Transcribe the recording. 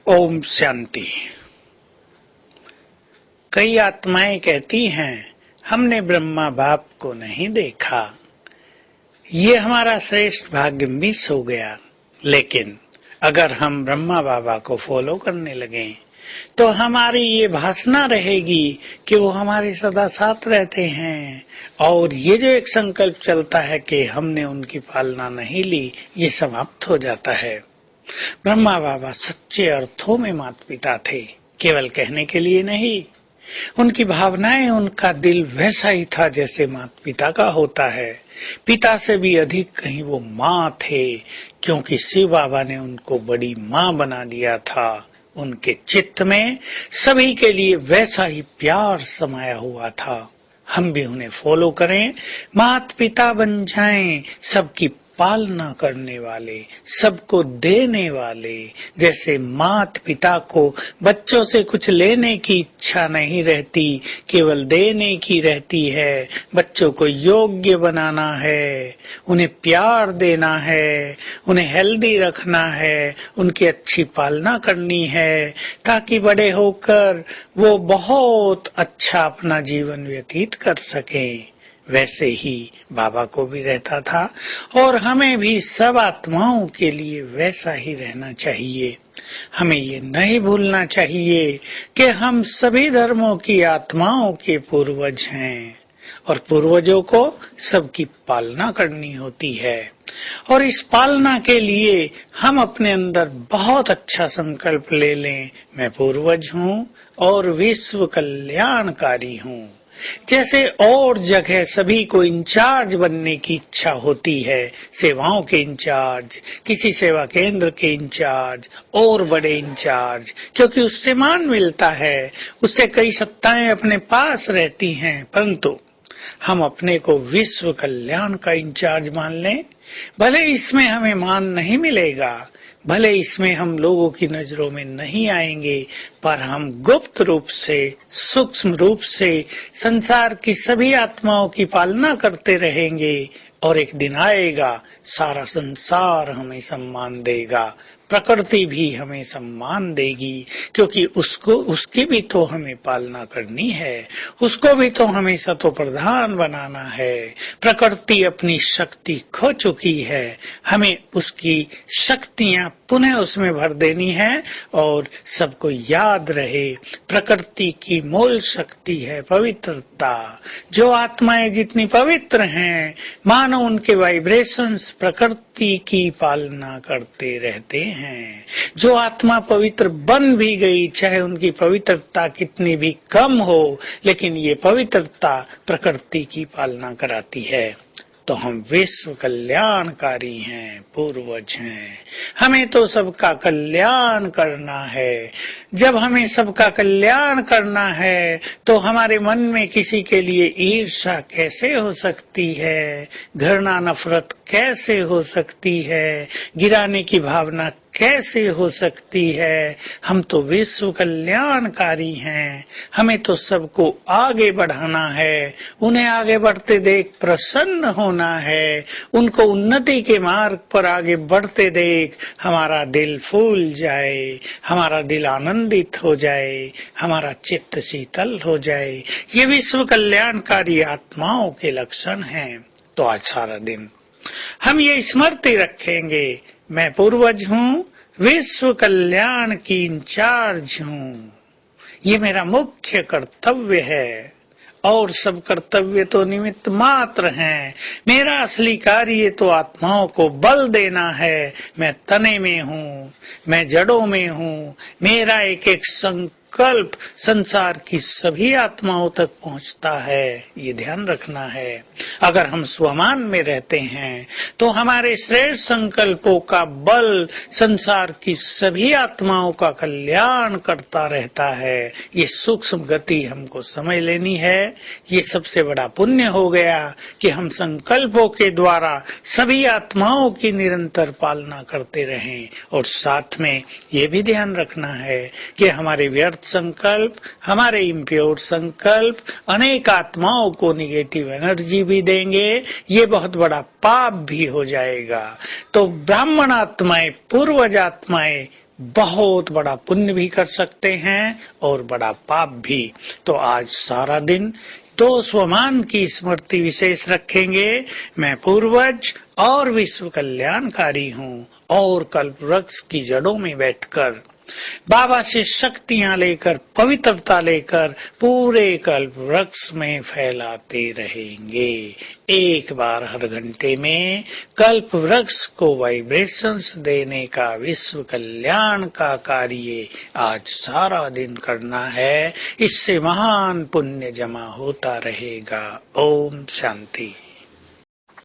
ओम शांति। कई आत्माएं कहती हैं हमने ब्रह्मा बाप को नहीं देखा, ये हमारा श्रेष्ठ भाग्य मिस हो गया। लेकिन अगर हम ब्रह्मा बाबा को फॉलो करने लगे तो हमारी ये भासना रहेगी कि वो हमारे सदा साथ रहते हैं, और ये जो एक संकल्प चलता है कि हमने उनकी पालना नहीं ली, ये समाप्त हो जाता है। ब्रह्मा बाबा सच्चे अर्थों में माता पिता थे, केवल कहने के लिए नहीं। उनकी भावनाएं, उनका दिल वैसा ही था जैसे माता पिता का होता है। पिता से भी अधिक कहीं वो माँ थे, क्योंकि शिव बाबा ने उनको बड़ी माँ बना दिया था। उनके चित्त में सभी के लिए वैसा ही प्यार समाया हुआ था। हम भी उन्हें फॉलो करें, माता पिता बन जाएं, सबकी पालना करने वाले, सबको देने वाले। जैसे माता पिता को बच्चों से कुछ लेने की इच्छा नहीं रहती, केवल देने की रहती है। बच्चों को योग्य बनाना है, उन्हें प्यार देना है, उन्हें हेल्दी रखना है, उनकी अच्छी पालना करनी है, ताकि बड़े होकर वो बहुत अच्छा अपना जीवन व्यतीत कर सकें। वैसे ही बाबा को भी रहता था, और हमें भी सब आत्माओं के लिए वैसा ही रहना चाहिए। हमें ये नहीं भूलना चाहिए कि हम सभी धर्मों की आत्माओं के पूर्वज हैं, और पूर्वजों को सबकी पालना करनी होती है। और इस पालना के लिए हम अपने अंदर बहुत अच्छा संकल्प ले लें, मैं पूर्वज हूँ और विश्व कल्याणकारी हूँ। जैसे और जगह सभी को इंचार्ज बनने की इच्छा होती है, सेवाओं के इंचार्ज, किसी सेवा केंद्र के इंचार्ज और बड़े इंचार्ज, क्योंकि उससे मान मिलता है, उससे कई सत्ताएं अपने पास रहती हैं। परंतु हम अपने को विश्व कल्याण का इंचार्ज मान लें, भले इसमें हमें मान नहीं मिलेगा, भले इसमें हम लोगों की नजरों में नहीं आएंगे, पर हम गुप्त रूप से, सूक्ष्म रूप से संसार की सभी आत्माओं की पालना करते रहेंगे। और एक दिन आएगा, सारा संसार हमें सम्मान देगा, प्रकृति भी हमें सम्मान देगी, क्योंकि उसकी भी तो हमें पालना करनी है, उसको भी तो हमें सतो प्रधान बनाना है। प्रकृति अपनी शक्ति खो चुकी है, हमें उसकी शक्तियां पुनः उसमें भर देनी है। और सबको याद रहे, प्रकृति की मूल शक्ति है पवित्रता। जो आत्माएं जितनी पवित्र हैं, मानो उनके वाइब्रेशंस प्रकृति की पालना करते रहते हैं। जो आत्मा पवित्र बन भी गई, चाहे उनकी पवित्रता कितनी भी कम हो, लेकिन ये पवित्रता प्रकृति की पालना कराती है। तो हम विश्व कल्याणकारी हैं, पूर्वज हैं, हमें तो सबका कल्याण करना है। जब हमें सबका कल्याण करना है तो हमारे मन में किसी के लिए ईर्ष्या कैसे हो सकती है, घृणा नफरत कैसे हो सकती है, गिराने की भावना कैसे हो सकती है। हम तो विश्व कल्याणकारी हैं, हमें तो सबको आगे बढ़ाना है, उन्हें आगे बढ़ते देख प्रसन्न होना है, उनको उन्नति के मार्ग पर आगे बढ़ते देख हमारा दिल फूल जाए, हमारा दिल आनंदित हो जाए, हमारा चित्त शीतल हो जाए। ये विश्व कल्याणकारी आत्माओं के लक्षण हैं। तो आज सारा दिन हम ये स्मृति रखेंगे, मैं पूर्वज हूँ, विश्व कल्याण की इंचार्ज हूँ, ये मेरा मुख्य कर्तव्य है, और सब कर्तव्य तो निमित्त मात्र हैं। मेरा असली कार्य तो आत्माओं को बल देना है। मैं तने में हूँ, मैं जड़ों में हूँ, मेरा एक एक संकल्प संसार की सभी आत्माओं तक पहुंचता है, ये ध्यान रखना है। अगर हम स्वमान में रहते हैं तो हमारे श्रेष्ठ संकल्पों का बल संसार की सभी आत्माओं का कल्याण करता रहता है। ये सूक्ष्म गति हमको समझ लेनी है। ये सबसे बड़ा पुण्य हो गया कि हम संकल्पों के द्वारा सभी आत्माओं की निरंतर पालना करते रहें। और साथ में ये भी ध्यान रखना है कि हमारे व्यर्थ संकल्प, हमारे इम्प्योर संकल्प अनेक आत्माओं को निगेटिव एनर्जी भी देंगे, ये बहुत बड़ा पाप भी हो जाएगा। तो ब्राह्मण आत्माएं, पूर्वज आत्माएं बहुत बड़ा पुण्य भी कर सकते हैं और बड़ा पाप भी। तो आज सारा दिन दो स्वमान की स्मृति विशेष रखेंगे। मैं पूर्वज और विश्व कल्याणकारी हूँ और कल्प वृक्ष की जड़ों में बैठकर बाबा से शक्तियां लेकर, पवित्रता लेकर पूरे कल्प वृक्ष में फैलाते रहेंगे। एक बार हर घंटे में कल्प वृक्ष को वाइब्रेशंस देने का विश्व कल्याण का कार्य आज सारा दिन करना है। इससे महान पुण्य जमा होता रहेगा। ओम शांति।